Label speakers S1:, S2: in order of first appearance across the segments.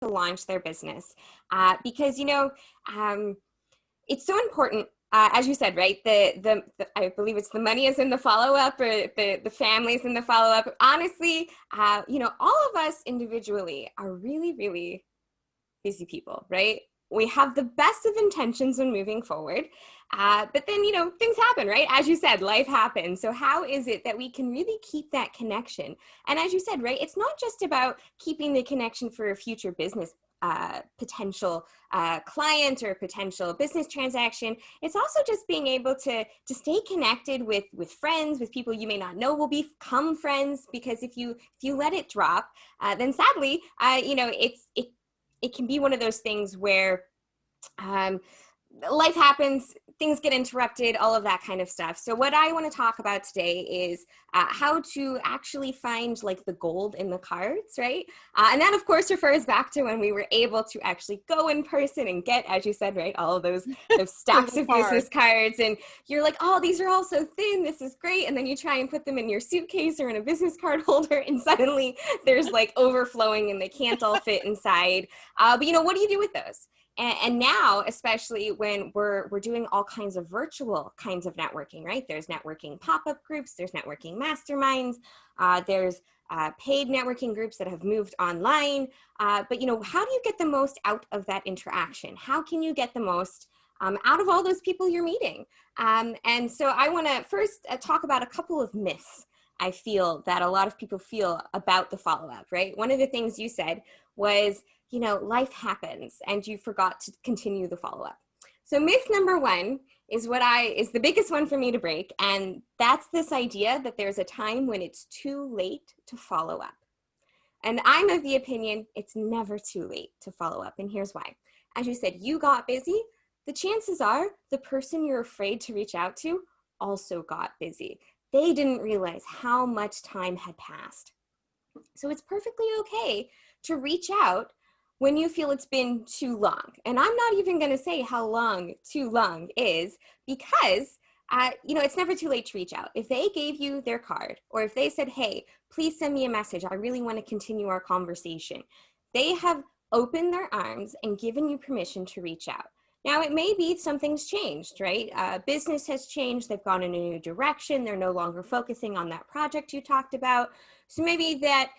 S1: to launch their business. Because, it's so important, as you said, right? I believe it's the money is in the follow-up, or the families in the follow-up. Honestly, all of us individually are really, really busy people, right? We have the best of intentions when moving forward, but then, things happen, right? As you said, life happens. So how is it that we can really keep that connection? And as you said, right, it's not just about keeping the connection for a future business potential client or potential business transaction. It's also just being able to stay connected with friends, with people you may not know will become friends, because if you let it drop, then sadly, it can be one of those things where life happens, things get interrupted, all of that kind of stuff. So what I want to talk about today is how to actually find like the gold in the cards, right? And that of course refers back to when we were able to actually go in person and get, as you said, right, all of those stacks of business cards, and you're like, oh, these are all so thin, this is great. And then you try and put them in your suitcase or in a business card holder, and suddenly there's like overflowing and they can't all fit inside. But what do you do with those? And now, especially when we're doing all kinds of virtual kinds of networking, right? There's networking pop-up groups, there's networking masterminds, there's paid networking groups that have moved online. But how do you get the most out of that interaction? How can you get the most out of all those people you're meeting? And so I want to first talk about a couple of myths I feel that a lot of people feel about the follow-up, right? One of the things you said was, life happens and you forgot to continue the follow-up. So myth number one is is the biggest one for me to break. And that's this idea that there's a time when it's too late to follow up. And I'm of the opinion it's never too late to follow up. And here's why. As you said, you got busy. The chances are the person you're afraid to reach out to also got busy. They didn't realize how much time had passed. So it's perfectly okay to reach out when you feel it's been too long. And I'm not even going to say how long too long is, because it's never too late to reach out. If they gave you their card, or if they said, hey, please send me a message, I really want to continue our conversation, they have opened their arms and given you permission to reach out. Now, it may be something's changed, right? Business has changed. They've gone in a new direction. They're no longer focusing on that project you talked about. So maybe that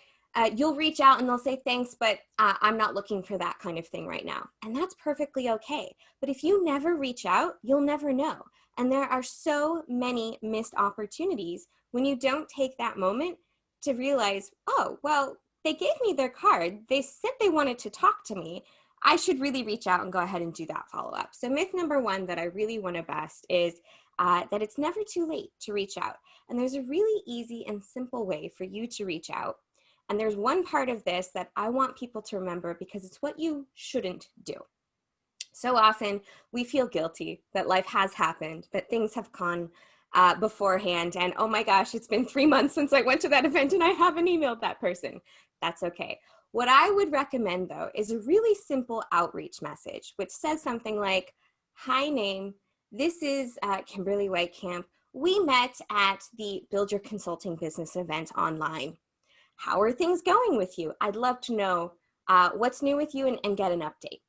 S1: you'll reach out and they'll say, thanks, but I'm not looking for that kind of thing right now. And that's perfectly okay. But if you never reach out, you'll never know. And there are so many missed opportunities when you don't take that moment to realize, oh, well, they gave me their card. They said they wanted to talk to me. I should really reach out and go ahead and do that follow-up. So myth number one that I really want to bust is that it's never too late to reach out. And there's a really easy and simple way for you to reach out. And there's one part of this that I want people to remember, because it's what you shouldn't do. So often we feel guilty that life has happened, that things have gone beforehand, and oh my gosh, it's been 3 months since I went to that event and I haven't emailed that person. That's okay. What I would recommend, though, is a really simple outreach message, which says something like, hi, name, this is Kimberly Weitkamp. We met at the Build Your Consulting Business event online. How are things going with you? I'd love to know what's new with you and get an update.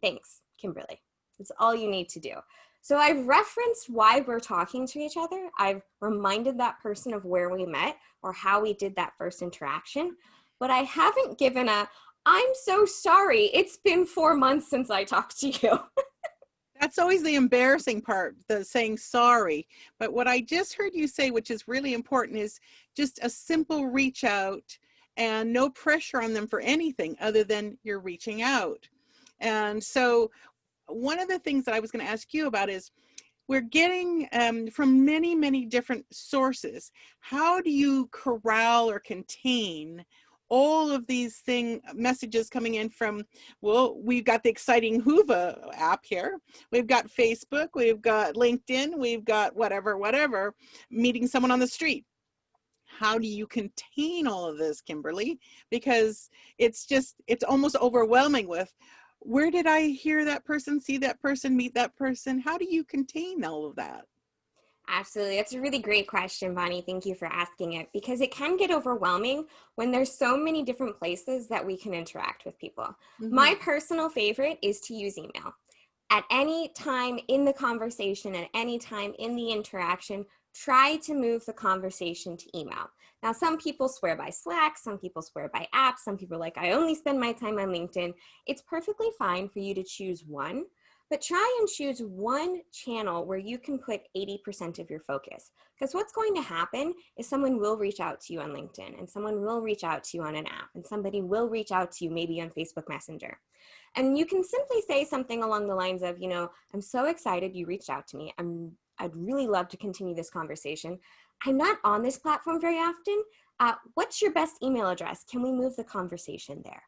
S1: Thanks, Kimberly. That's all you need to do. So I've referenced why we're talking to each other. I've reminded that person of where we met or how we did that first interaction. But I haven't given I'm so sorry, it's been 4 months since I talked to you.
S2: That's always the embarrassing part, the saying sorry. But what I just heard you say, which is really important, is just a simple reach out and no pressure on them for anything other than you're reaching out. And so one of the things that I was going to ask you about is, we're getting from many, many different sources. How do you corral or contain all of these messages coming in from, well, we've got the exciting Hoova app here. We've got Facebook, we've got LinkedIn, we've got whatever, meeting someone on the street. How do you contain all of this, Kimberly? Because it's almost overwhelming with, where did I hear that person, see that person, meet that person? How do you contain all of that?
S1: Absolutely. That's a really great question, Bonnie. Thank you for asking it, because it can get overwhelming when there's so many different places that we can interact with people.
S2: Mm-hmm.
S1: My personal favorite is to use email. At any time in the conversation, at any time in the interaction, try to move the conversation to email. Now, some people swear by Slack, some people swear by apps, some people are like, I only spend my time on LinkedIn. It's perfectly fine for you to choose one, but try and choose one channel where you can put 80% of your focus. Because what's going to happen is someone will reach out to you on LinkedIn, and someone will reach out to you on an app, and somebody will reach out to you maybe on Facebook Messenger. And you can simply say something along the lines of, I'm so excited you reached out to me. I'd really love to continue this conversation. I'm not on this platform very often. What's your best email address? Can we move the conversation there?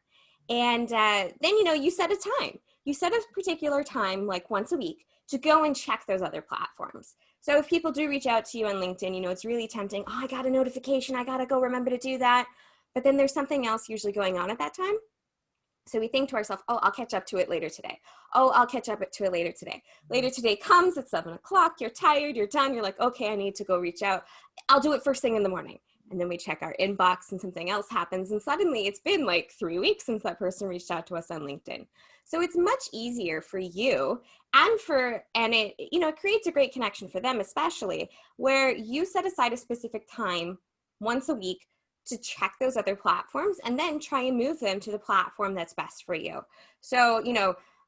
S1: And then, you set a time. You set a particular time, like once a week, to go and check those other platforms. So if people do reach out to you on LinkedIn, it's really tempting. Oh, I got a notification. I got to go remember to do that. But then there's something else usually going on at that time. So we think to ourselves, oh, I'll catch up to it later today. Oh, I'll catch up to it later today. Later today comes at 7:00. You're tired, you're done. You're like, okay, I need to go reach out. I'll do it first thing in the morning. And then we check our inbox and something else happens. And suddenly it's been like 3 weeks since that person reached out to us on LinkedIn. So it's much easier for you and it creates a great connection for them, especially where you set aside a specific time once a week to check those other platforms and then try and move them to the platform that's best for you. So,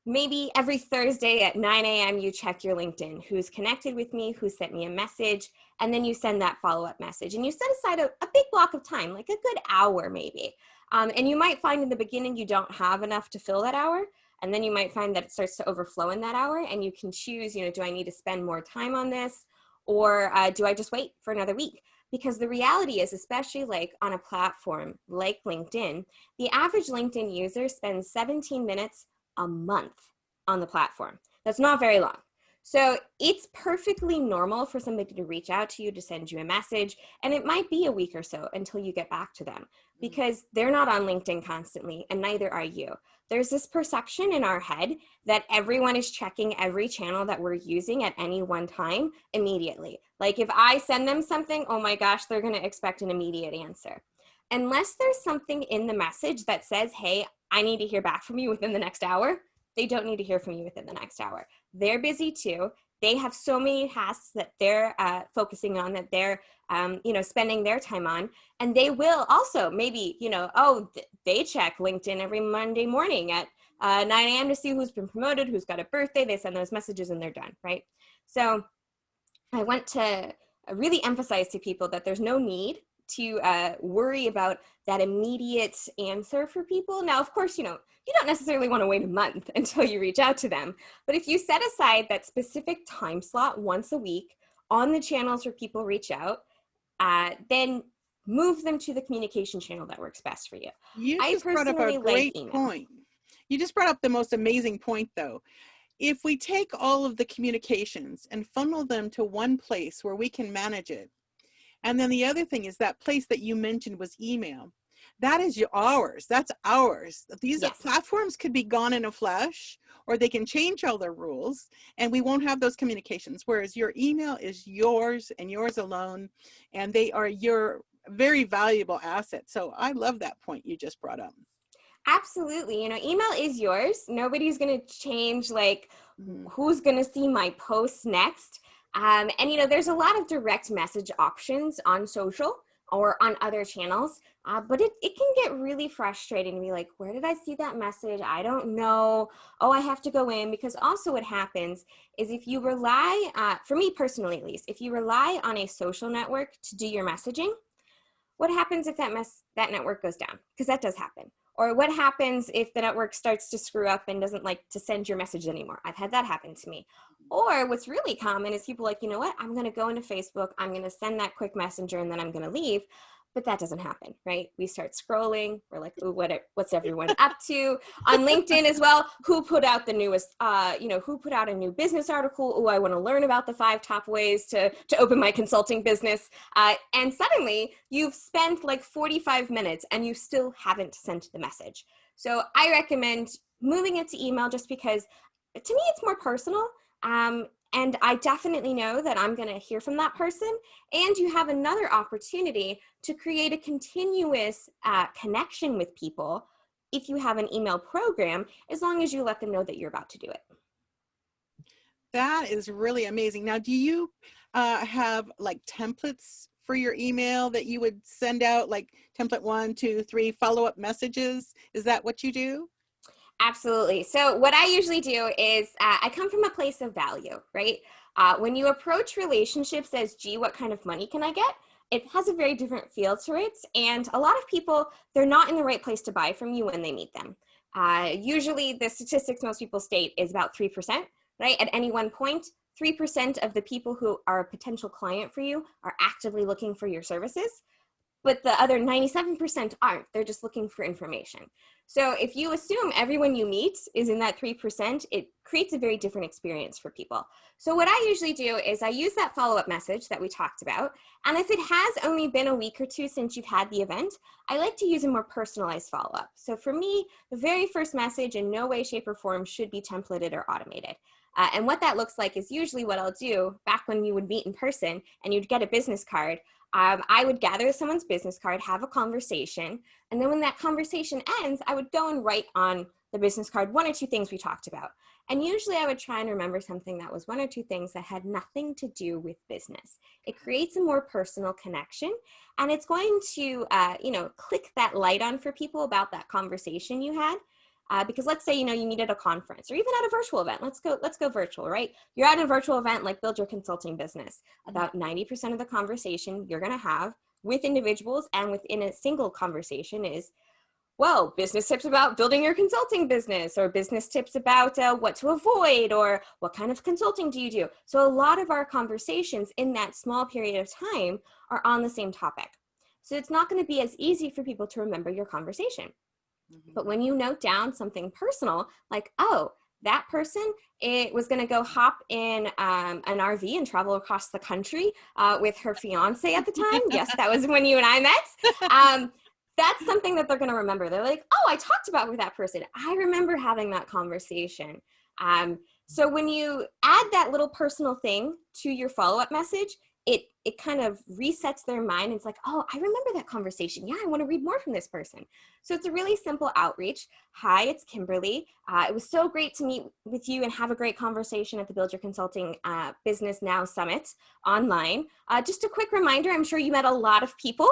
S1: maybe every Thursday at 9 a.m. you check your LinkedIn, who's connected with me, who sent me a message, and then you send that follow-up message. And you set aside a big block of time, like a good hour maybe. And you might find in the beginning you don't have enough to fill that hour. And then you might find that it starts to overflow in that hour, and you can choose, do I need to spend more time on this, or do I just wait for another week? Because the reality is, especially like on a platform like LinkedIn, the average LinkedIn user spends 17 minutes a month on the platform. That's not very long. So it's perfectly normal for somebody to reach out to you, to send you a message, and it might be a week or so until you get back to them, because they're not on LinkedIn constantly, and neither are you. There's this perception in our head that everyone is checking every channel that we're using at any one time immediately. Like if I send them something, oh my gosh, they're going to expect an immediate answer. Unless there's something in the message that says, hey, I need to hear back from you within the next hour, they don't need to hear from you within the next hour. They're busy too. They have so many tasks that they're focusing on, that they're spending their time on. And they will also maybe, they check LinkedIn every Monday morning at 9 a.m. to see who's been promoted, who's got a birthday. They send those messages and they're done, right? So I want to really emphasize to people that there's no need to worry about that immediate answer for people. Now, of course, you don't necessarily want to wait a month until you reach out to them. But if you set aside that specific time slot once a week on the channels where people reach out, then move them to the communication channel that works best for you.
S2: You
S1: I
S2: just brought up a
S1: personally like
S2: great
S1: email.
S2: point. You just brought up the most amazing point, though. If we take all of the communications and funnel them to one place where we can manage it, and then the other thing is that place that you mentioned was email. That is ours. That's ours. These
S1: Yes.
S2: platforms could be gone in a flash, or they can change all their rules, and we won't have those communications. Whereas your email is yours and yours alone, and they are your very valuable asset. So I love that point you just brought up.
S1: Absolutely. Email is yours. Nobody's going to change who's going to see my posts next. And there's a lot of direct message options on social or on other channels, but it can get really frustrating to be like, where did I see that message? I don't know. Oh, I have to go in. Because also what happens is if you rely, for me personally at least, if you rely on a social network to do your messaging, what happens if that network goes down? Because that does happen. Or what happens if the network starts to screw up and doesn't like to send your message anymore? I've had that happen to me. Or what's really common is people like, you know what? I'm going to go into Facebook. I'm going to send that quick messenger and then I'm going to leave. But that doesn't happen, right? We start scrolling. We're like, ooh, what's everyone up to? On LinkedIn as well, who put out the newest, who put out a new business article? Oh, I want to learn about the 5 top ways to open my consulting business. And suddenly you've spent like 45 minutes and you still haven't sent the message. So I recommend moving it to email just because to me, it's more personal. and I definitely know that I'm going to hear from that person. And you have another opportunity to create a continuous connection with people if you have an email program, as long as you let them know that you're about to do it.
S2: That is really amazing. Now, do you have like templates for your email that you would send out, like template 1, 2, 3 follow-up messages? Is that what you do?
S1: Absolutely. So what I usually do is I come from a place of value, right? When you approach relationships as, gee, what kind of money can I get? It has a very different feel to it. And a lot of people, they're not in the right place to buy from you when they meet them. Usually the statistics most people state is about 3%, right? At any one point, 3% of the people who are a potential client for you are actively looking for your services, but the other 97% aren't. They're just looking for information. So if you assume everyone you meet is in that 3%, it creates a very different experience for people. So what I usually do is I use that follow-up message that we talked about. And if it has only been a week or two since you've had the event, I like to use a more personalized follow-up. So for me, the very first message in no way, shape, or form should be templated or automated. And what that looks like is usually what I'll do back when you would meet in person and you'd get a business card. I would gather someone's business card, have a conversation, and then when that conversation ends, I would go and write on the business card 1 or 2 things we talked about. And usually I would try and remember something that was 1 or 2 things that had nothing to do with business. It creates a more personal connection, and it's going to, click that light on for people about that conversation you had. Because let's say, you meet at a conference or even at a virtual event. Let's go virtual, right? You're at a virtual event like Build Your Consulting Business. About 90% of the conversation you're going to have with individuals and within a single conversation is, well, business tips about building your consulting business, or business tips about what to avoid, or what kind of consulting do you do? So a lot of our conversations in that small period of time are on the same topic. So it's not going to be as easy for people to remember your conversation. But when you note down something personal, like, oh, that person, it was going to go hop in an RV and travel across the country with her fiance at the time. Yes, that was when you and I met. That's something that they're going to remember. They're like, oh, I talked about with that person. I remember having that conversation. So when you add that little personal thing to your follow-up message, it kind of resets their mind. It's like, oh, I remember that conversation. Yeah, I want to read more from this person. So it's a really simple outreach. Hi, it's Kimberly. It was so great to meet with you and have a great conversation at the Build Your Consulting Business Now Summit online. Just a quick reminder, I'm sure you met a lot of people.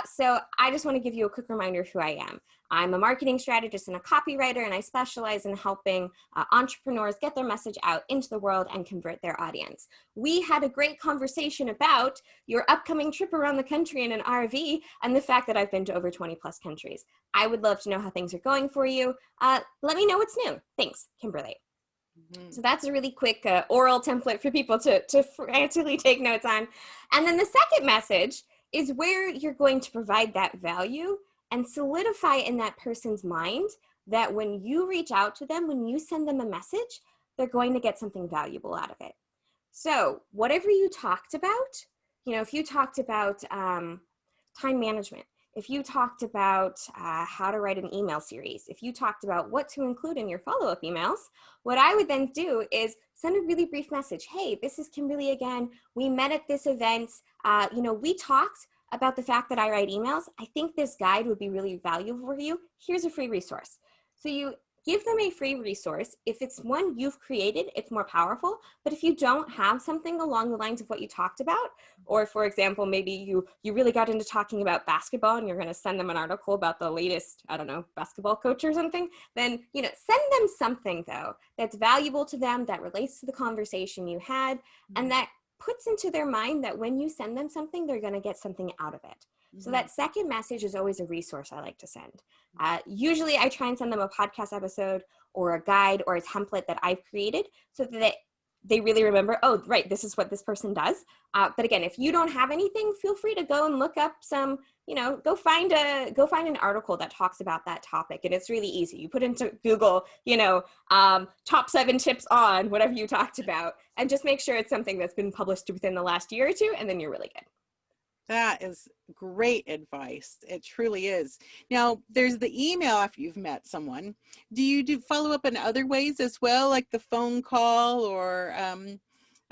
S1: So I just want to give you a quick reminder of who I am. I'm a marketing strategist and a copywriter, and I specialize in helping entrepreneurs get their message out into the world and convert their audience. We had a great conversation about your upcoming trip around the country in an RV and the fact that I've been to over 20 plus countries. I would love to know how things are going for you. Let me know what's new. Thanks, Kimberly. So that's a really quick oral template for people to frantically take notes on. And then the second message is where you're going to provide that value and solidify in that person's mind that when you reach out to them, when you send them a message, they're going to get something valuable out of it. So whatever you talked about, if you talked about time management, if you talked about how to write an email series, if you talked about what to include in your follow-up emails, what I would then do is send a really brief message. Hey, this is Kimberly again. We met at this event. We talked about the fact that I write emails. I think this guide would be really valuable for you. Here's a free resource. So you give them a free resource. If it's one you've created, it's more powerful. But if you don't have something along the lines of what you talked about, or for example, maybe you really got into talking about basketball and you're going to send them an article about the latest, basketball coach or something, then, send them something though that's valuable to them, that relates to the conversation you had, and that puts into their mind that when you send them something, they're going to get something out of it. So that second message is always a resource I like to send. Usually I try and send them a podcast episode or a guide or a template that I've created so that they really remember, oh, right, this is what this person does. But again, if you don't have anything, feel free to go and look up some, go find an article that talks about that topic. And it's really easy. You put into Google, top 7 tips on whatever you talked about, and just make sure it's something that's been published within the last year or two, and then you're really good.
S2: That is great advice. It truly is. Now, there's the email after you've met someone. Do you do follow up in other ways as well, like the phone call or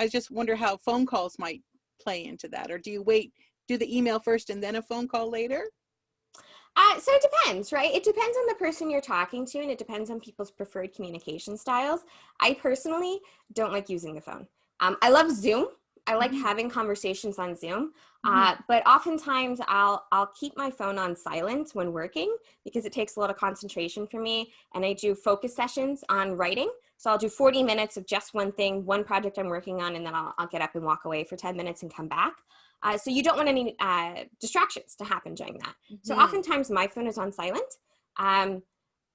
S2: I just wonder how phone calls might play into that. Or do you do the email first and then a phone call later?
S1: So it depends, right? It depends on the person you're talking to, and it depends on people's preferred communication styles. I personally don't like using the phone. I love Zoom. I like
S2: Mhm.
S1: having conversations on Zoom,
S2: Mhm.
S1: but oftentimes I'll keep my phone on silent when working because it takes a lot of concentration for me. And I do focus sessions on writing, so I'll do 40 minutes of just one thing, one project I'm working on, and then I'll get up and walk away for 10 minutes and come back. So you don't want any distractions to happen during that. So
S2: Mhm.
S1: oftentimes my phone is on silent. Um,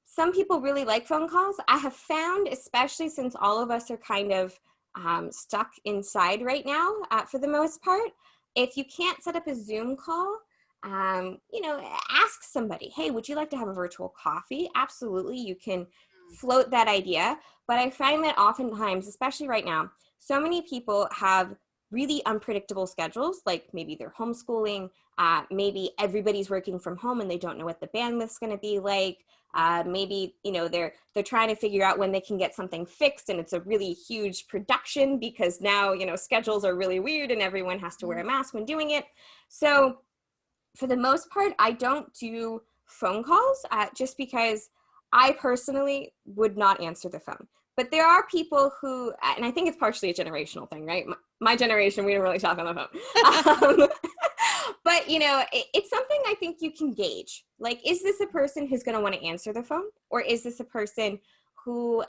S1: some people really like phone calls. I have found, especially since all of us are kind of stuck inside right now for the most part, if you can't set up a Zoom call, ask somebody, hey, would you like to have a virtual coffee? Absolutely, you can float that idea. But I find that oftentimes, especially right now, so many people have really unpredictable schedules, like maybe they're homeschooling, maybe everybody's working from home and they don't know what the bandwidth's going to be like. Maybe they're trying to figure out when they can get something fixed, and it's a really huge production because now schedules are really weird and everyone has to wear a mask when doing it. So for the most part, I don't do phone calls just because I personally would not answer the phone. But there are people who, and I think it's partially a generational thing, right? My generation, we don't really talk on the phone. But, it's something I think you can gauge. Like, is this a person who's going to want to answer the phone? Or is this a person who,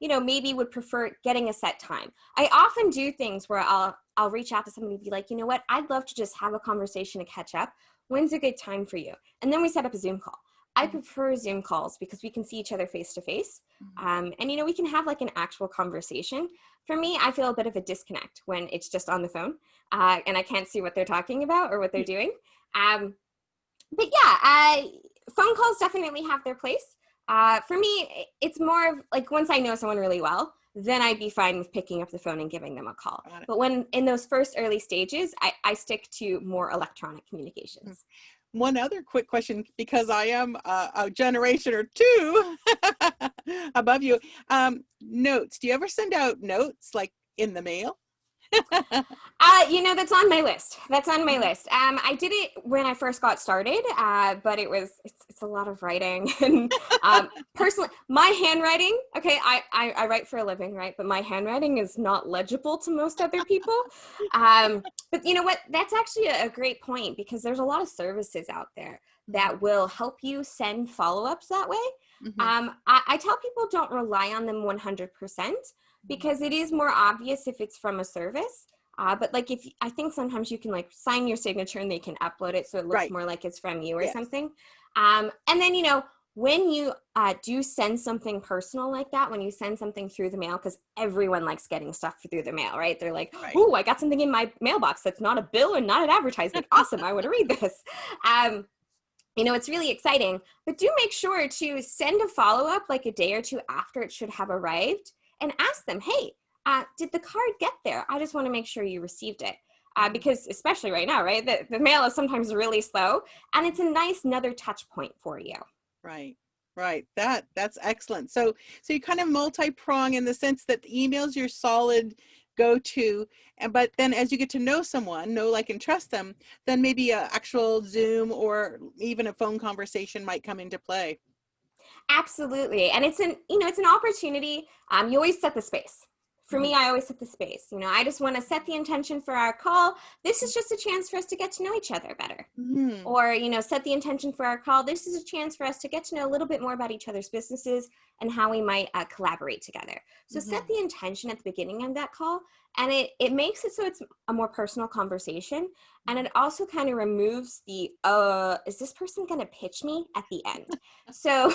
S1: maybe would prefer getting a set time? I often do things where I'll reach out to somebody and be like, you know what? I'd love to just have a conversation to catch up. When's a good time for you? And then we set up a Zoom call. I prefer Zoom calls because we can see each other face to face. And, we can have like an actual conversation. For me, I feel a bit of a disconnect when it's just on the phone and I can't see what they're talking about or what they're doing. But yeah, phone calls definitely have their place. For me, it's more of like once I know someone really well, then I'd be fine with picking up the phone and giving them a call.
S2: Got it.
S1: But when in those first early stages, I stick to more electronic communications.
S2: One other quick question, because I am a generation or two above you. Notes. Do you ever send out notes like in the mail?
S1: That's on my list. That's on my list. I did it when I first got started, but it's a lot of writing. And personally, my handwriting, okay, I write for a living, right? But my handwriting is not legible to most other people. But you know what? That's actually a great point because there's a lot of services out there that will help you send follow-ups that way.
S2: Mhm.
S1: I tell people don't rely on them 100% because it is more obvious if it's from a service. But like I think sometimes you can like sign your signature and they can upload it so it looks
S2: Right.
S1: more like it's from you or
S2: Yes.
S1: something. And then, when you do send something personal like that, when you send something through the mail, because everyone likes getting stuff through the mail, right? They're like,
S2: Right.
S1: oh, I got something in my mailbox that's not a bill and not an advertisement. Awesome. I want to read this. It's really exciting, but do make sure to send a follow-up like a day or two after it should have arrived and ask them, hey, did the card get there? I just want to make sure you received it. Because especially right now, right, the mail is sometimes really slow and it's a nice another touch point for you.
S2: Right. Right. That's excellent. So you kind of multi-prong in the sense that the email's your solid go-to, but then as you get to know someone, know, like, and trust them, then maybe a actual Zoom or even a phone conversation might come into play.
S1: Absolutely. And it's an opportunity. You always set the space. For
S2: Mhm.
S1: me, I always set the space. I just want to set the intention for our call. This is just a chance for us to get to know each other better.
S2: Mhm.
S1: Or, set the intention for our call. This is a chance for us to get to know a little bit more about each other's businesses and how we might collaborate together. So set
S2: Mhm.
S1: the intention at the beginning of that call, and it makes it so it's a more personal conversation. And it also kind of removes the, is this person going to pitch me at the end? So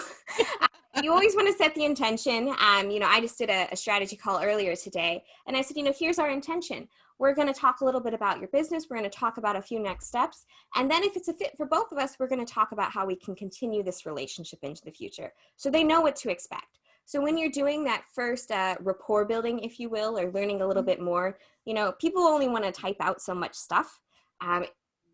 S1: you always want to set the intention. I just did a strategy call earlier today, and I said, here's our intention. We're going to talk a little bit about your business. We're going to talk about a few next steps. And then if it's a fit for both of us, we're going to talk about how we can continue this relationship into the future. So they know what to expect. So when you're doing that first rapport building, if you will, or learning a little bit more, people only want to type out so much stuff. Um,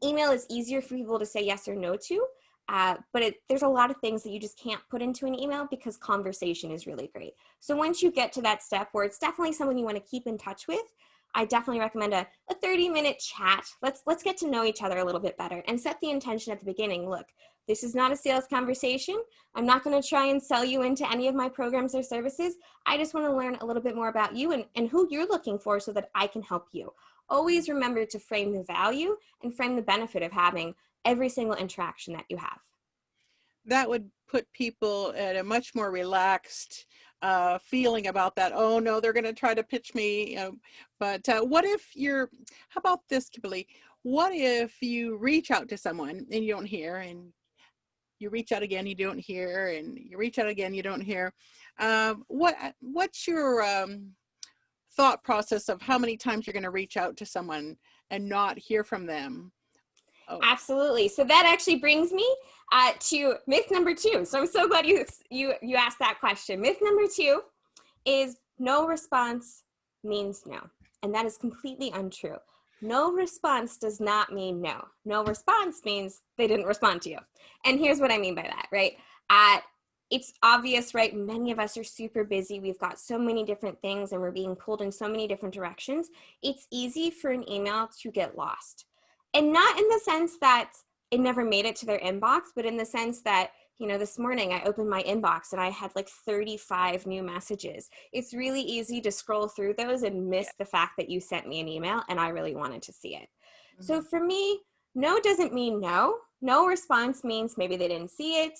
S1: Email is easier for people to say yes or no to. But there's a lot of things that you just can't put into an email because conversation is really great. So once you get to that step where it's definitely someone you want to keep in touch with, I definitely recommend a 30-minute chat. Let's get to know each other a little bit better and set the intention at the beginning. Look, this is not a sales conversation. I'm not going to try and sell you into any of my programs or services. I just want to learn a little bit more about you and who you're looking for so that I can help you. Always remember to frame the value and frame the benefit of having every single interaction that you have.
S2: That would put people at a much more relaxed feeling about that. Oh no, they're going to try to pitch me. But what if how about this, Kimberly? What if you reach out to someone and you don't hear, and you reach out again, you don't hear, and you reach out again, you don't hear? What's your thought process of how many times you're going to reach out to someone and not hear from them? Oh.
S1: Absolutely. So that actually brings me to myth number 2. So I'm so glad you asked that question. Myth number 2 is no response means no. And that is completely untrue. No response does not mean no. No response means they didn't respond to you. And here's what I mean by that, right? It's obvious, right? Many of us are super busy. We've got so many different things and we're being pulled in so many different directions. It's easy for an email to get lost. And not in the sense that it never made it to their inbox, but in the sense that, this morning I opened my inbox and I had like 35 new messages. It's really easy to scroll through those and miss the fact that you sent me an email and I really wanted to see it. Mm-hmm. So for me, no doesn't mean no. No response means maybe they didn't see it.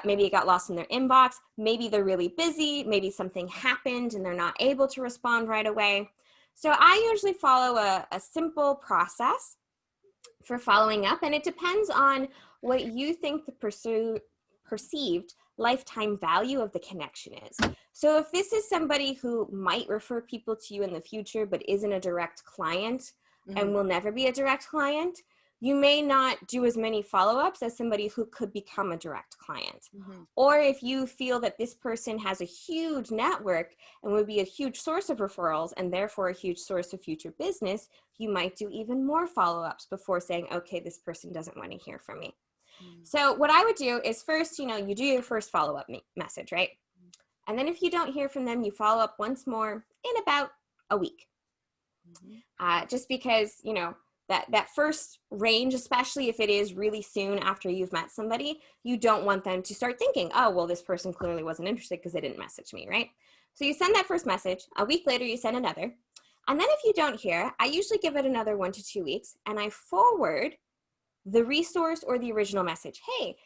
S1: Maybe it got lost in their inbox. Maybe they're really busy. Maybe something happened and they're not able to respond right away. So I usually follow a simple process for following up, and it depends on what you think the perceived lifetime value of the connection is. So if this is somebody who might refer people to you in the future but isn't a direct client and will never be a direct client, you may not do as many follow-ups as somebody who could become a direct client. Or if you feel that this person has a huge network and would be a huge source of referrals and therefore a huge source of future business, you might do even more follow-ups before saying, okay, this person doesn't want to hear from me. So what I would do is first, you do your first follow-up message, right? And then if you don't hear from them, you follow up once more in about a week. Just because, that first range, especially if it is really soon after you've met somebody, you don't want them to start thinking, oh, well, this person clearly wasn't interested because they didn't message me, right? So you send that first message. A week later, you send another. And then if you don't hear, I usually give it another 1 to 2 weeks and I forward the resource or the original message. Hey,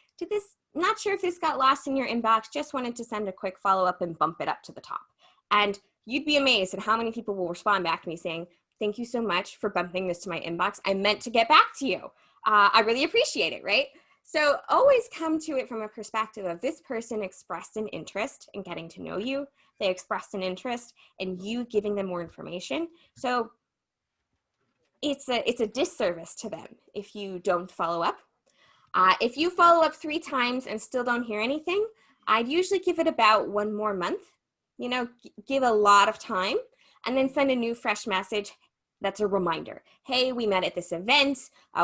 S1: not sure if this got lost in your inbox, just wanted to send a quick follow-up and bump it up to the top. And you'd be amazed at how many people will respond back to me saying, thank you so much for bumping this to my inbox. I meant to get back to you. I really appreciate it, right? So always come to it from a perspective of this person expressed an interest in getting to know you. They expressed an interest in you giving them more information. So it's a disservice to them if you don't follow up. If you follow up 3 times and still don't hear anything, I'd usually give it about 1 more month, give a lot of time, and then send a new fresh message that's a reminder. Hey, we met at this event.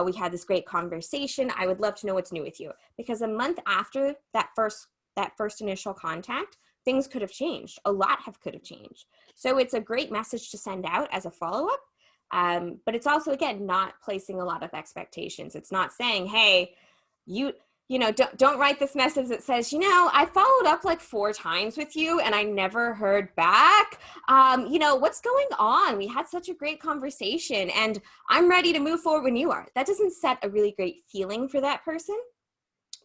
S1: We had this great conversation. I would love to know what's new with you. Because a month after that first initial contact, things could have changed. A lot could have changed. So it's a great message to send out as a follow-up. But it's also, again, not placing a lot of expectations. It's not saying, hey, don't write this message that says, I followed up like 4 times with you and I never heard back. What's going on? We had such a great conversation and I'm ready to move forward when you are. That doesn't set a really great feeling for that person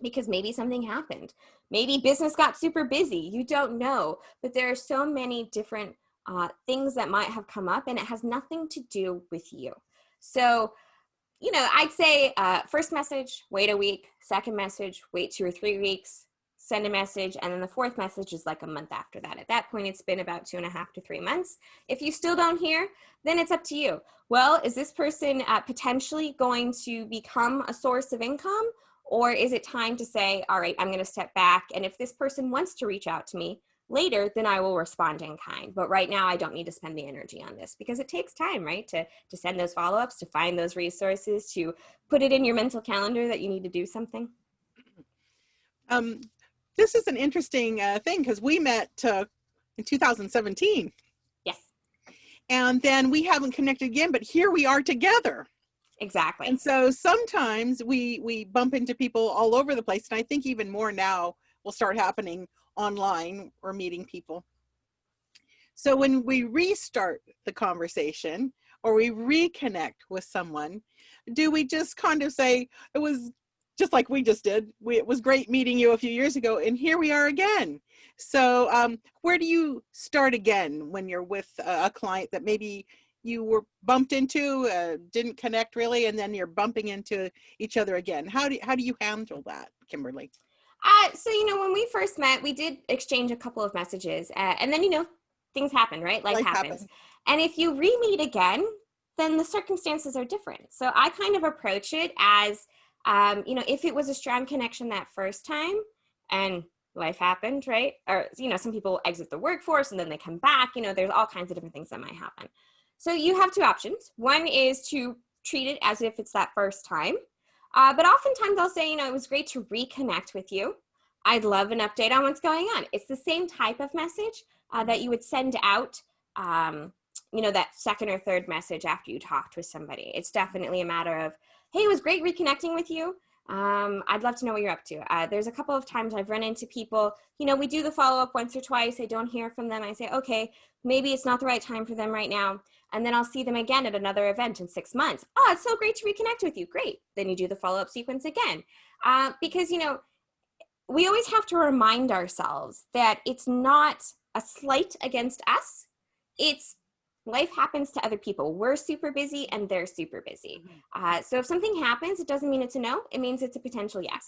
S1: because maybe something happened. Maybe business got super busy. You don't know. But there are so many different things that might have come up and it has nothing to do with you. So I'd say first message, wait a week. Second message, wait 2 or 3 weeks, send a message. And then the fourth message is like a month after that. At that point, it's been about 2.5 to 3 months. If you still don't hear, then it's up to you. Well, is this person potentially going to become a source of income? Or is it time to say, all right, I'm going to step back. And if this person wants to reach out to me later, then I will respond in kind. But right now, I don't need to spend the energy on this because it takes time, right? To send those follow-ups, to find those resources, to put it in your mental calendar that you need to do something.
S2: This is an interesting thing because we met in 2017.
S1: Yes.
S2: and then we haven't connected again, but here we are together.
S1: Exactly.
S2: And so sometimes we bump into people all over the place, and I think even more now will start happening online or meeting people. So when we restart the conversation or we reconnect with someone, do we just kind of say, it was just like we just did, it was great meeting you a few years ago, and here we are again. So where do you start again when you're with a client that maybe you were bumped into, didn't connect really, and then you're bumping into each other again? How do you handle that, Kimberly?
S1: So, when we first met, we did exchange a couple of messages, and then, things happen, right? Life
S2: Life
S1: happens.
S2: happens.
S1: And if you re-meet again, then the circumstances are different. So I kind of approach it as, if it was a strong connection that first time and life happened, right? Or, some people exit the workforce and then they come back, there's all kinds of different things that might happen. So you have two options. One is to treat it as if it's that first time. But oftentimes I'll say, it was great to reconnect with you. I'd love an update on what's going on. It's the same type of message that you would send out, that second or third message after you talked with somebody. It's definitely a matter of, hey, it was great reconnecting with you. I'd love to know what you're up to. There's a couple of times I've run into people, we do the follow-up once or twice. I don't hear from them. I say, okay, maybe it's not the right time for them right now. And then I'll see them again at another event in 6 months. Oh, it's so great to reconnect with you. Great. Then you do the follow-up sequence again. Because, we always have to remind ourselves that it's not a slight against us. It's life happens to other people. We're super busy and they're super busy. So if something happens, it doesn't mean it's a no. It means it's a potential yes,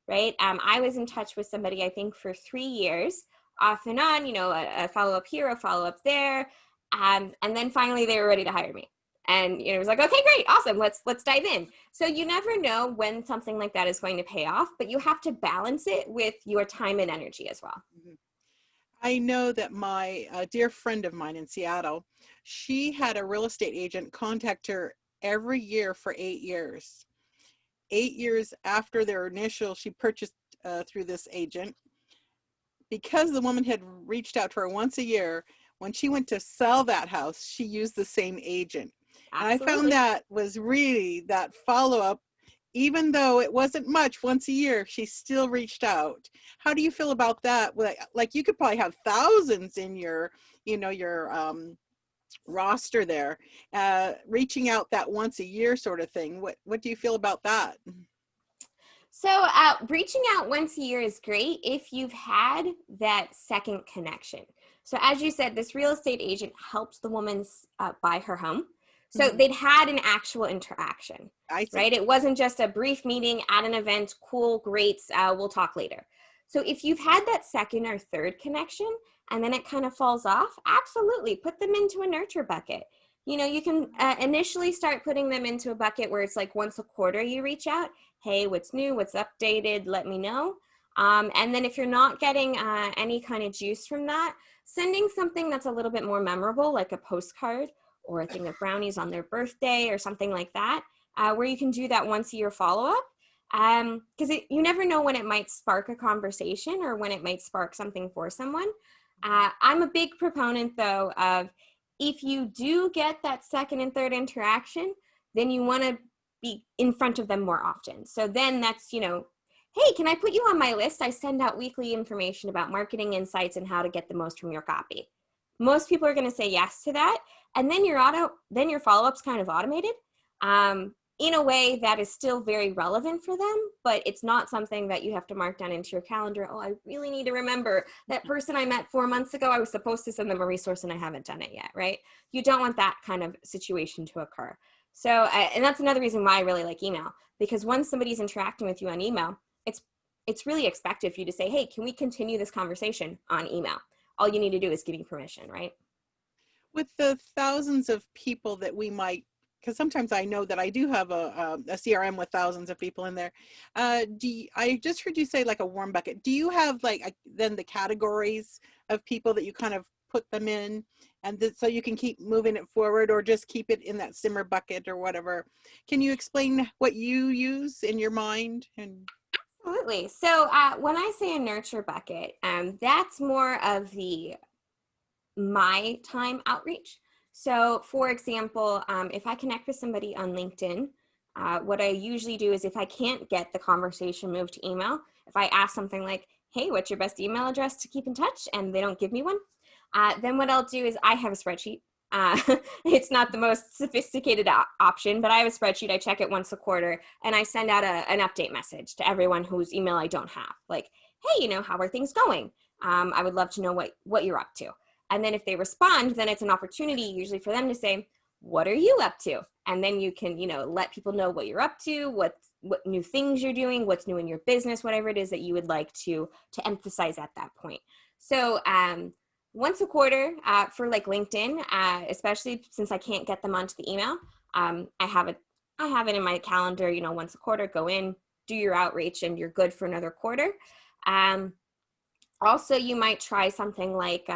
S1: right? I was in touch with somebody, I think, for 3 years, off and on, a follow-up here, a follow-up there. And then finally they were ready to hire me. And it was like, okay, great, awesome, let's dive in. So you never know when something like that is going to pay off, but you have to balance it with your time and energy as well.
S2: I know that my dear friend of mine in Seattle, she had a real estate agent contact her every year for 8 years. 8 years after their initial, she purchased through this agent. Because the woman had reached out to her once a year, when she went to sell that house, she used the same agent. And I found
S1: Absolutely.
S2: that was really that follow-up. Even though it wasn't much once a year, she still reached out. How do you feel about that? Like you could probably have thousands in your, your roster there, reaching out that once a year sort of thing. What do you feel about that?
S1: So reaching out once a year is great if you've had that second connection. So as you said, this real estate agent helps the woman buy her home. So they'd had an actual interaction,
S2: I see.
S1: right? It wasn't just a brief meeting at an event, cool, great, we'll talk later. So if you've had that second or third connection and then it kind of falls off, absolutely put them into a nurture bucket. You can initially start putting them into a bucket where it's like once a quarter you reach out. Hey, what's new? What's updated? Let me know. And then if you're not getting any kind of juice from that, sending something that's a little bit more memorable, like a postcard or a thing of brownies on their birthday or something like that, where you can do that once a year follow-up. Because you never know when it might spark a conversation or when it might spark something for someone. I'm a big proponent, though, of if you do get that second and third interaction, then you want to be in front of them more often. So then that's, hey, can I put you on my list? I send out weekly information about marketing insights and how to get the most from your copy. Most people are going to say yes to that. And then your follow-up's kind of automated in a way that is still very relevant for them, but it's not something that you have to mark down into your calendar. Oh, I really need to remember that person I met 4 months ago. I was supposed to send them a resource and I haven't done it yet, right? You don't want that kind of situation to occur. So, and that's another reason why I really like email, because once somebody's interacting with you on email, it's really expected for you to say, hey, can we continue this conversation on email? All you need to do is give me permission, right?
S2: With the thousands of people that we might, because sometimes I know that I do have a CRM with thousands of people in there. I just heard you say like a warm bucket. Do you have then the categories of people that you kind of put them in, and so you can keep moving it forward, or just keep it in that simmer bucket or whatever? Can you explain what you use in your mind? And
S1: Absolutely. So when I say a nurture bucket, that's more of the my time outreach. So for example, if I connect with somebody on LinkedIn, what I usually do is if I can't get the conversation moved to email, if I ask something like, hey, what's your best email address to keep in touch? And they don't give me one, then what I'll do is I have a spreadsheet. It's not the most sophisticated option, but I have a spreadsheet. I check it once a quarter and I send out an update message to everyone whose email I don't have. Like, hey, how are things going? I would love to know what you're up to. And then if they respond, then it's an opportunity usually for them to say, what are you up to? And then you can, let people know what you're up to, what new things you're doing, what's new in your business, whatever it is that you would like to emphasize at that point. So once a quarter for like LinkedIn, especially since I can't get them onto the email, I have it in my calendar, once a quarter, go in, do your outreach, and you're good for another quarter. Also, you might try something like,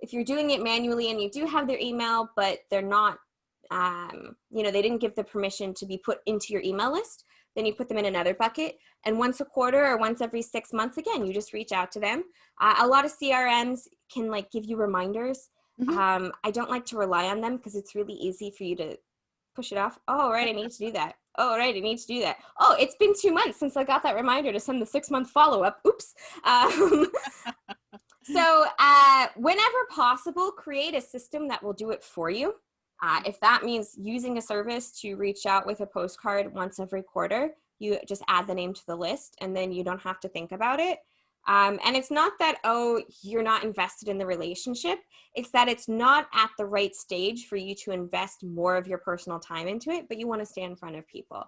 S1: if you're doing it manually and you do have their email, but they're not, they didn't give the permission to be put into your email list, then you put them in another bucket. And once a quarter or once every 6 months, again, you just reach out to them. A lot of CRMs can give you reminders.
S2: Mm-hmm.
S1: I don't like to rely on them because it's really easy for you to push it off. Oh, right, I need to do that. Oh, right, I need to do that. Oh, it's been 2 months since I got that reminder to send the 6-month follow-up. Oops. So whenever possible, create a system that will do it for you. If that means using a service to reach out with a postcard once every quarter, you just add the name to the list and then you don't have to think about it. And it's not that, you're not invested in the relationship. It's that it's not at the right stage for you to invest more of your personal time into it, but you want to stay in front of people.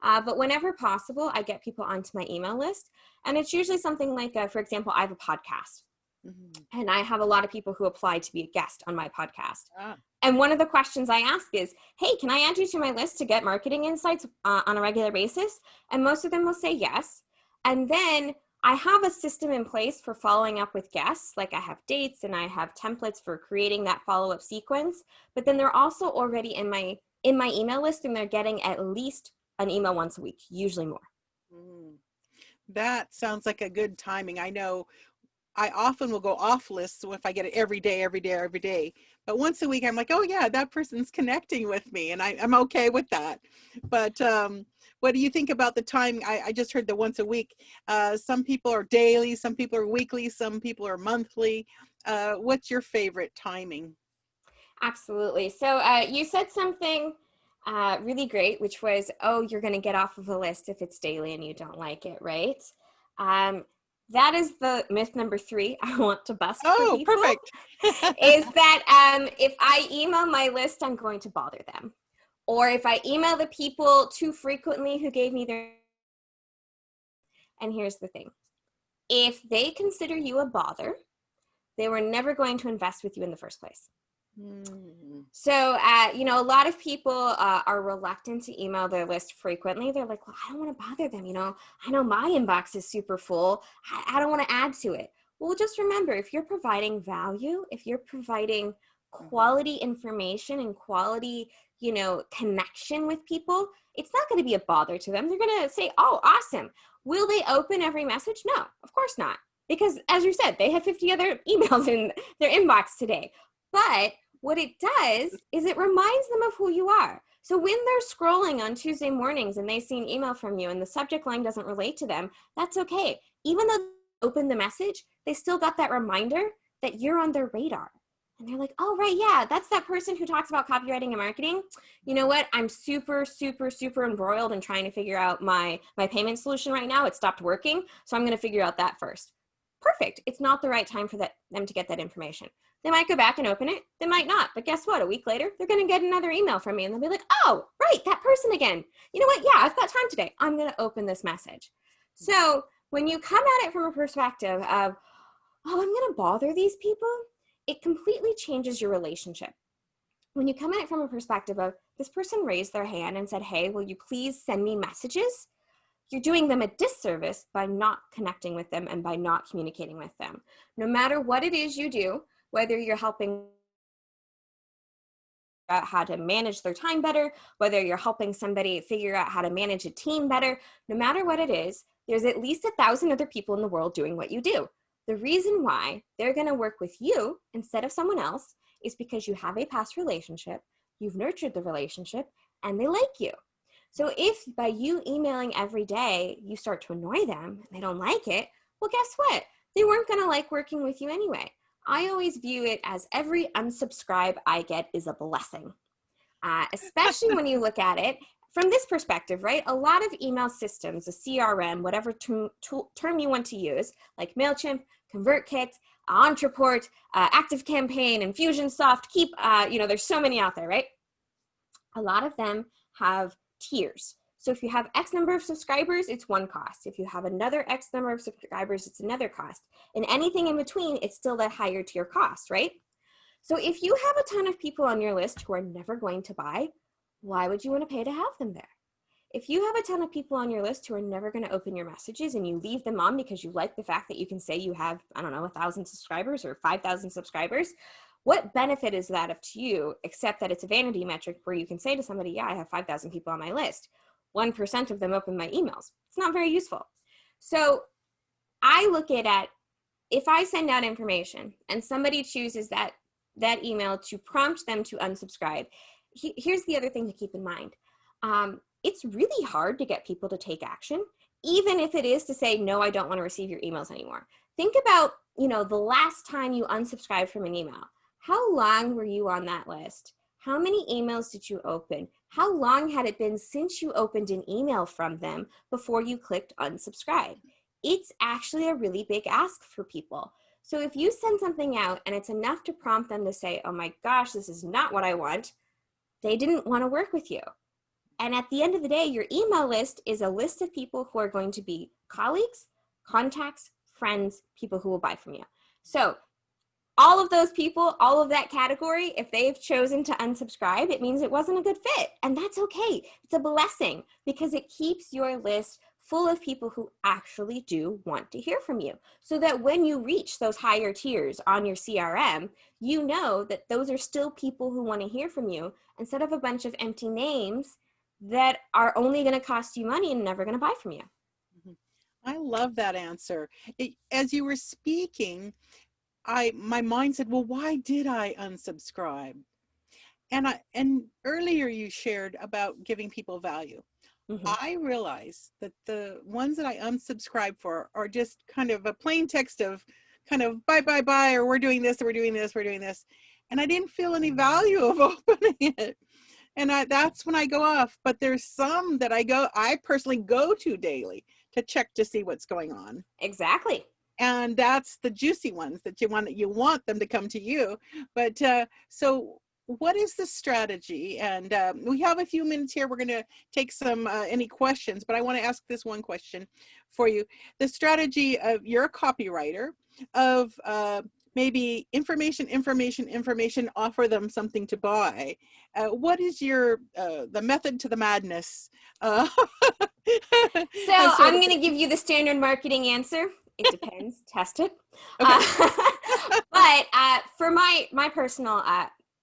S1: But whenever possible, I get people onto my email list. And it's usually something like, for example, I have a podcast. Mm-hmm. And I have a lot of people who apply to be a guest on my podcast. Ah. And one of the questions I ask is, hey, can I add you to my list to get marketing insights on a regular basis? And most of them will say yes. And then I have a system in place for following up with guests. Like I have dates and I have templates for creating that follow-up sequence. But then they're also already in my email list and they're getting at least an email once a week, usually more.
S2: That sounds like a good timing. I know I often will go off list. So if I get it every day, but once a week, I'm like, oh yeah, that person's connecting with me. And I'm okay with that. But what do you think about the time? I just heard the once a week. Some people are daily, some people are weekly, some people are monthly. What's your favorite timing?
S1: Absolutely. So you said something really great, which was, you're going to get off of a list if it's daily and you don't like it, right? That is the myth number 3 I want to bust for people.
S2: Perfect.
S1: Is that if I email my list, I'm going to bother them. Or if I email the people too frequently who gave me their... And here's the thing. If they consider you a bother, they were never going to invest with you in the first place. So, a lot of people are reluctant to email their list frequently. They're like, well, I don't want to bother them. I know my inbox is super full. I don't want to add to it. Well, just remember, if you're providing value, if you're providing quality information and quality, connection with people, it's not going to be a bother to them. They're going to say, oh, awesome. Will they open every message? No, of course not. Because as you said, they have 50 other emails in their inbox today. But what it does is it reminds them of who you are. So when they're scrolling on Tuesday mornings and they see an email from you and the subject line doesn't relate to them, that's okay. Even though they opened the message, they still got that reminder that you're on their radar. And they're like, oh, right, yeah, that's that person who talks about copywriting and marketing. You know what? I'm super, super, super embroiled in trying to figure out my payment solution right now. It stopped working, so I'm going to figure out that first. Perfect. It's not the right time for them to get that information. They might go back and open it. They might not. But guess what? A week later, they're going to get another email from me and they'll be like, oh, right, that person again. You know what? Yeah, I've got time today. I'm going to open this message. So when you come at it from a perspective of, oh, I'm going to bother these people, it completely changes your relationship. When you come at it from a perspective of, this person raised their hand and said, hey, will you please send me messages? You're doing them a disservice by not connecting with them and by not communicating with them. No matter what it is you do, whether you're helping out how to manage their time better, whether you're helping somebody figure out how to manage a team better, no matter what it is, there's at least 1,000 other people in the world doing what you do. The reason why they're going to work with you instead of someone else is because you have a past relationship, you've nurtured the relationship, and they like you. So if by you emailing every day, you start to annoy them and they don't like it, well, guess what? They weren't going to like working with you anyway. I always view it as every unsubscribe I get is a blessing, especially when you look at it from this perspective, right? A lot of email systems, a CRM, whatever term you want to use, like MailChimp, ConvertKit, Ontraport, ActiveCampaign, Infusionsoft, Keep, there's so many out there, right? A lot of them have tiers. So if you have X number of subscribers, it's one cost. If you have another X number of subscribers, it's another cost. And anything in between, it's still that higher tier cost, right? So if you have a ton of people on your list who are never going to buy, why would you want to pay to have them there? If you have a ton of people on your list who are never going to open your messages and you leave them on because you like the fact that you can say you have, 1,000 subscribers or 5,000 subscribers, what benefit is that of to you, except that it's a vanity metric where you can say to somebody, yeah, I have 5,000 people on my list. 1% of them open my emails. It's not very useful. So I look at if I send out information and somebody chooses that email to prompt them to unsubscribe, here's the other thing to keep in mind. It's really hard to get people to take action, even if it is to say, no, I don't want to receive your emails anymore. Think about, the last time you unsubscribed from an email. How long were you on that list? How many emails did you open? How long had it been since you opened an email from them before you clicked unsubscribe? It's actually a really big ask for people. So if you send something out and it's enough to prompt them to say, oh my gosh, this is not what I want, they didn't want to work with you. And at the end of the day, your email list is a list of people who are going to be colleagues, contacts, friends, people who will buy from you. So all of those people, all of that category, if they've chosen to unsubscribe, it means it wasn't a good fit. And that's okay. It's a blessing because it keeps your list full of people who actually do want to hear from you. So that when you reach those higher tiers on your CRM, you know that those are still people who want to hear from you instead of a bunch of empty names that are only going to cost you money and never going to buy from you.
S2: I love that answer. As you were speaking, my mind said, well, why did I unsubscribe? And earlier you shared about giving people value. Mm-hmm. I realized that the ones that I unsubscribe for are just kind of a plain text of kind of bye, or we're doing this, or we're doing this, we're doing this. And I didn't feel any value of opening it. And that's when I go off. But there's some that I personally go to daily to check to see what's going on.
S1: Exactly.
S2: And that's the juicy ones that you want them to come to you. But so what is the strategy? And we have a few minutes here. We're going to take some any questions, but I want to ask this one question for you. The strategy of, you're a copywriter, of maybe information, offer them something to buy. What is your the method to the madness?
S1: So I'm going to give you the standard marketing answer. It depends. Test it. Okay. But for my personal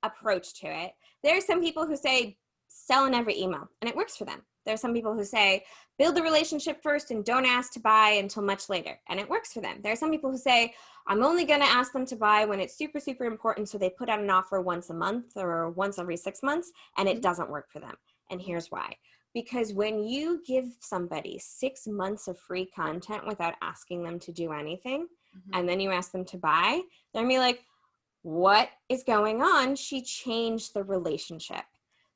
S1: approach to it, there are some people who say sell in every email, and it works for them. There are some people who say build the relationship first and don't ask to buy until much later, and it works for them. There are some people who say I'm only going to ask them to buy when it's super, super important, so they put out an offer once a month or once every 6 months, and it doesn't work for them. And here's why. Because when you give somebody 6 months of free content without asking them to do anything, and then you ask them to buy, they're going to be like, what is going on? She changed the relationship.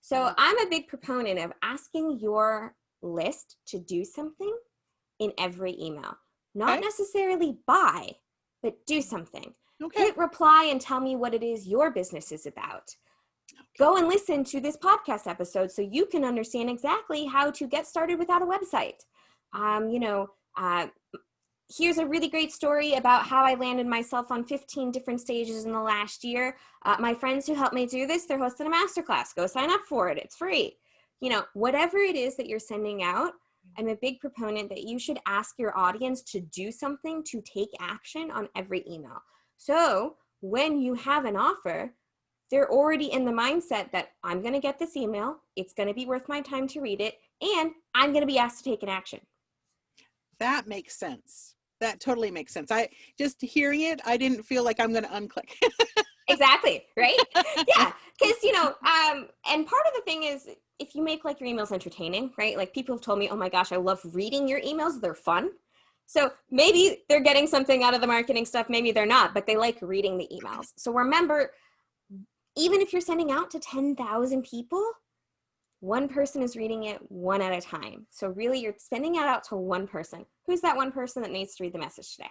S1: So I'm a big proponent of asking your list to do something in every email. Not necessarily buy, but do something. Hit reply and tell me what it is your business is about. Go and listen to this podcast episode so you can understand exactly how to get started without a website. Here's a really great story about how I landed myself on 15 different stages in the last year. My friends who helped me do this, they're hosting a masterclass. Go sign up for it. It's free. Whatever it is that you're sending out, I'm a big proponent that you should ask your audience to do something, to take action on every email. So when you have an offer, they're already in the mindset that I'm going to get this email, it's going to be worth my time to read it, and I'm going to be asked to take an action.
S2: That makes sense. That totally makes sense. I just hearing it, I didn't feel like I'm going to unclick.
S1: Exactly, right? Yeah, because, and part of the thing is if you make like your emails entertaining, right? Like people have told me, oh my gosh, I love reading your emails. They're fun. So maybe they're getting something out of the marketing stuff, maybe they're not, but they like reading the emails. So remember, even if you're sending out to 10,000 people, one person is reading it one at a time. So really you're sending it out to one person. Who's that one person that needs to read the message today?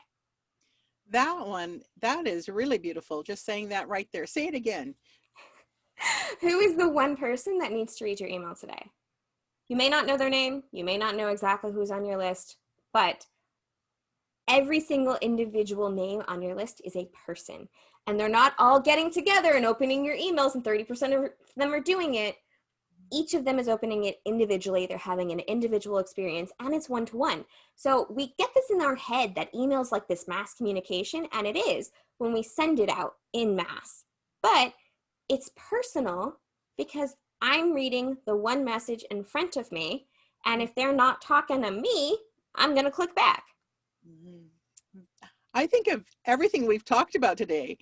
S2: That one, that is really beautiful. Just saying that right there. Say it again.
S1: Who is the one person that needs to read your email today? You may not know their name. You may not know exactly who's on your list, but every single individual name on your list is a person. And they're not all getting together and opening your emails and 30% of them are doing it. Each of them is opening it individually. They're having an individual experience and it's one-to-one. So we get this in our head that email's like this mass communication, and it is when we send it out in mass. But it's personal because I'm reading the one message in front of me. And if they're not talking to me, I'm going to click back.
S2: I think of everything we've talked about today,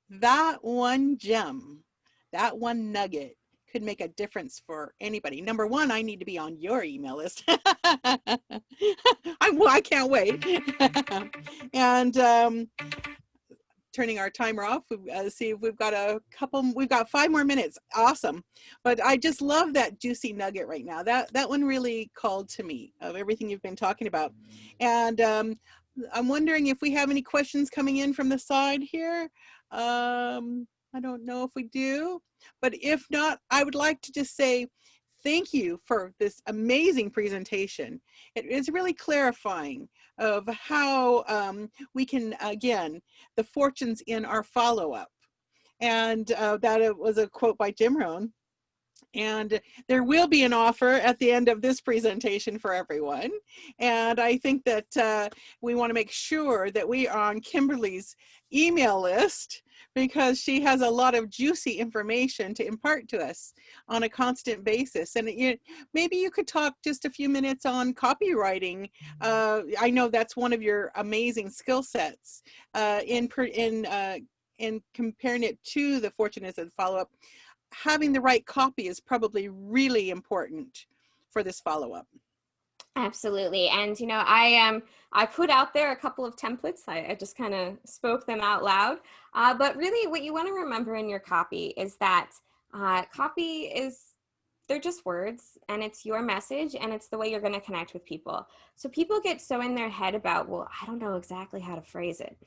S2: that one gem, that one nugget could make a difference for anybody. Number one, I need to be on your email list. I can't wait. And turning our timer off, see if we've got 5 more minutes. Awesome. But I just love that juicy nugget right now. That one really called to me of everything you've been talking about. And I'm wondering if we have any questions coming in from the side here. I don't know if we do, but if not, I would like to just say thank you for this amazing presentation. It is really clarifying of how we can, again, the fortunes in our follow-up. And that it was a quote by Jim Rohn. And there will be an offer at the end of this presentation for everyone. And I think that we want to make sure that we are on Kimberly's email list, because she has a lot of juicy information to impart to us on a constant basis. And maybe you could talk just a few minutes on copywriting. I know that's one of your amazing skill sets in comparing it to the fortunates and follow-up. Having the right copy is probably really important for this follow-up.
S1: Absolutely. And, I put out there a couple of templates. I just kind of spoke them out loud. But really what you want to remember in your copy is that they're just words, and it's your message, and it's the way you're going to connect with people. So people get so in their head about, well, I don't know exactly how to phrase it.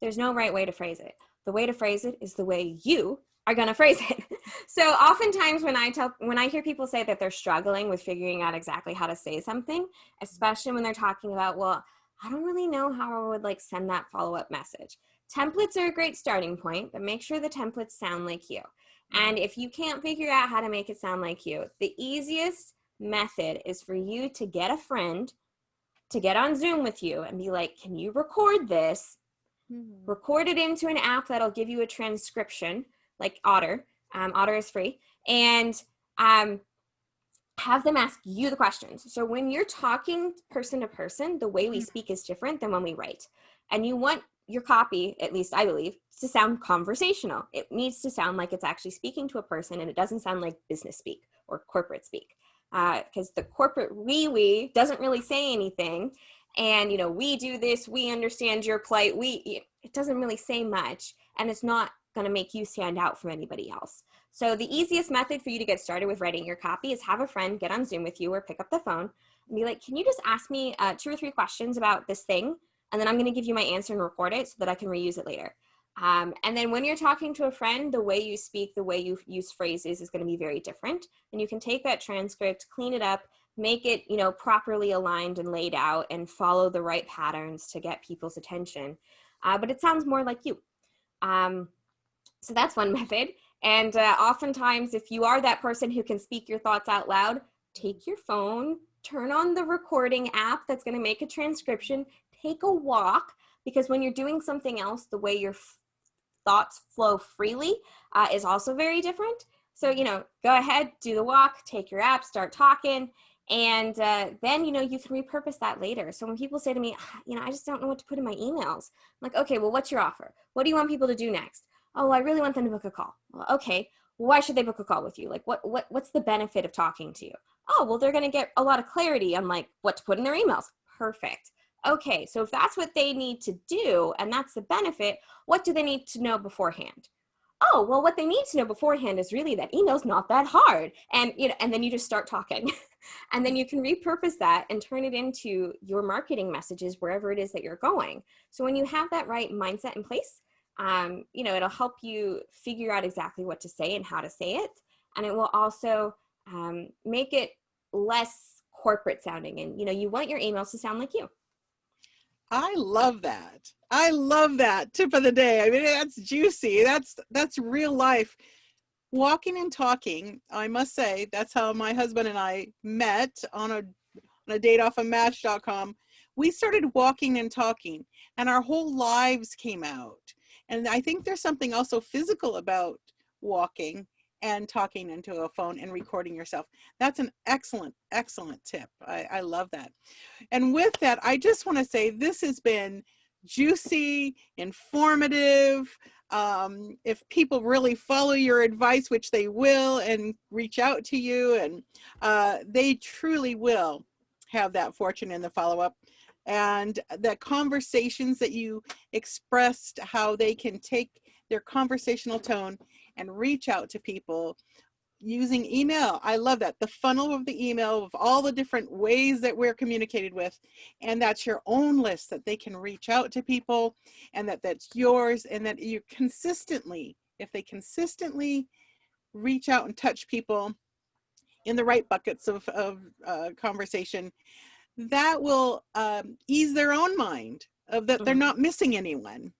S1: There's no right way to phrase it. The way to phrase it is the way you are going to phrase it. So oftentimes when I hear people say that they're struggling with figuring out exactly how to say something, especially when they're talking about, well, I don't really know how I would send that follow-up message. Templates are a great starting point, but make sure the templates sound like you. And if you can't figure out how to make it sound like you, the easiest method is for you to get a friend to get on Zoom with you and be like, can you record this? Record it into an app that'll give you a transcription, like Otter. Otter is free. And have them ask you the questions. So when you're talking person to person, the way we speak is different than when we write. And you want your copy, at least I believe, to sound conversational. It needs to sound like it's actually speaking to a person, and it doesn't sound like business speak or corporate speak. Because the corporate we doesn't really say anything. And, we do this, we understand your plight. It doesn't really say much, and it's not going to make you stand out from anybody else. So the easiest method for you to get started with writing your copy is have a friend get on Zoom with you or pick up the phone and be like, can you just ask me 2 or 3 questions about this thing? And then I'm going to give you my answer and record it so that I can reuse it later. And then when you're talking to a friend, the way you speak, the way you use phrases is going to be very different. And you can take that transcript, clean it up, make it, properly aligned and laid out, and follow the right patterns to get people's attention. But it sounds more like you. So that's one method. And oftentimes, if you are that person who can speak your thoughts out loud, take your phone, turn on the recording app that's going to make a transcription, take a walk, because when you're doing something else, the way your thoughts flow freely is also very different. So, go ahead, do the walk, take your app, start talking, and then, you can repurpose that later. So when people say to me, I just don't know what to put in my emails, I'm like, okay, well, what's your offer? What do you want people to do next? Oh, I really want them to book a call. Well, okay, why should they book a call with you? Like, what's the benefit of talking to you? Oh, well, they're going to get a lot of clarity on like what to put in their emails. Perfect. Okay, so if that's what they need to do and that's the benefit, what do they need to know beforehand? Oh, well, what they need to know beforehand is really that email's not that hard. And and then you just start talking. And then you can repurpose that and turn it into your marketing messages wherever it is that you're going. So when you have that right mindset in place, it'll help you figure out exactly what to say and how to say it. And it will also make it less corporate sounding. And, you want your emails to sound like you.
S2: I love that. I love that tip of the day. I mean, that's juicy. That's real life. Walking and talking, I must say, that's how my husband and I met on a date off of Match.com. We started walking and talking, and our whole lives came out. And I think there's something also physical about walking and talking into a phone and recording yourself. That's an excellent, excellent tip. I love that. And with that, I just want to say this has been juicy, informative. If people really follow your advice, which they will, and reach out to you, and they truly will have that fortune in the follow-up. And the conversations that you expressed, how they can take their conversational tone and reach out to people using email. I love that. The funnel of the email of all the different ways that we're communicated with. And that's your own list that they can reach out to people, and that's yours, and that you consistently, if they consistently reach out and touch people in the right buckets of conversation, that will ease their own mind of that they're not missing anyone.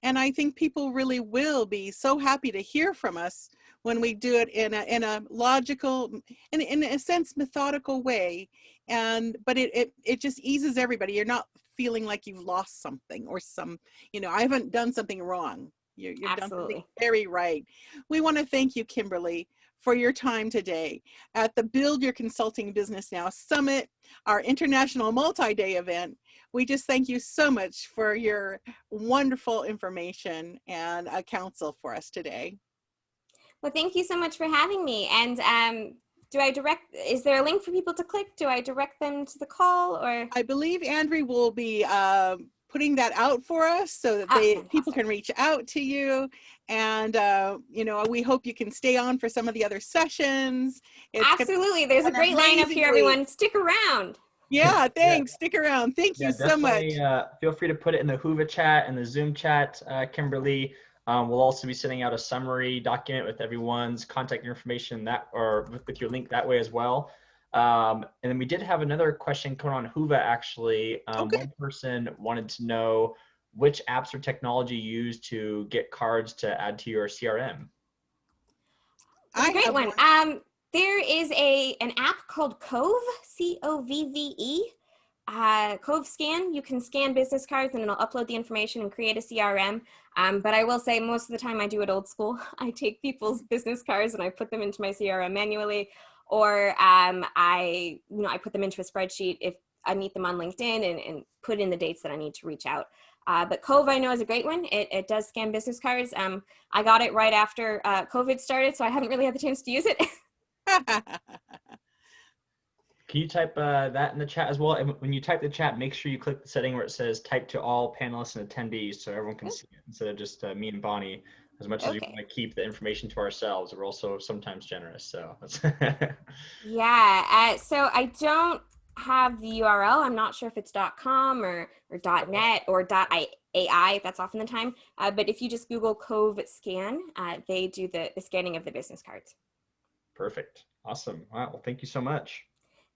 S2: And I think people really will be so happy to hear from us when we do it in a logical, in a sense, methodical way. But it just eases everybody. You're not feeling like you've lost something or I haven't done something wrong. You've done something very right. We want to thank you, Kimberly, for your time today at the Build Your Consulting Business Now Summit, our international multi-day event. We just thank you so much for your wonderful information and counsel for us today.
S1: Well, thank you so much for having me. And is there a link for people to click? Do I direct them to the call, or?
S2: I believe Andrew will be putting that out for us so that people can reach out to you. And, we hope you can stay on for some of the other sessions.
S1: Absolutely. There's a great lineup here, everyone. Stick around.
S2: Yeah, thanks. Yeah. Stick around. Thank you so much.
S3: Feel free to put it in the Whova chat and the Zoom chat, Kimberly. We'll also be sending out a summary document with everyone's contact information with your link that way as well. And then we did have another question coming on Whova, actually.
S2: Okay.
S3: One person wanted to know which apps or technology you use to get cards to add to your CRM.
S1: That's a great one. There is an app called Cove, C-O-V-V-E. Cove Scan. You can scan business cards and it'll upload the information and create a CRM. But I will say most of the time I do it old school. I take people's business cards and I put them into my CRM manually, or I put them into a spreadsheet if I meet them on LinkedIn and put in the dates that I need to reach out. But Cove, I know, is a great one. It does scan business cards. I got it right after COVID started, so I haven't really had the chance to use it.
S3: Can you type that in the chat as well? And when you type the chat, make sure you click the setting where it says type to all panelists and attendees so everyone can see it instead of just me and Bonnie. As much as we want to keep the information to ourselves, we're also sometimes generous. So
S1: yeah. So I don't have the URL. I'm not sure if it's .com or .net or .ai. That's often the time. But if you just Google Cove Scan, they do the scanning of the business cards.
S3: Perfect. Awesome. Wow. Well, thank you so much.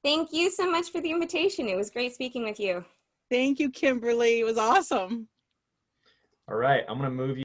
S1: Thank you so much for the invitation. It was great speaking with you.
S2: Thank you, Kimberly. It was awesome.
S3: All right. I'm going to move you.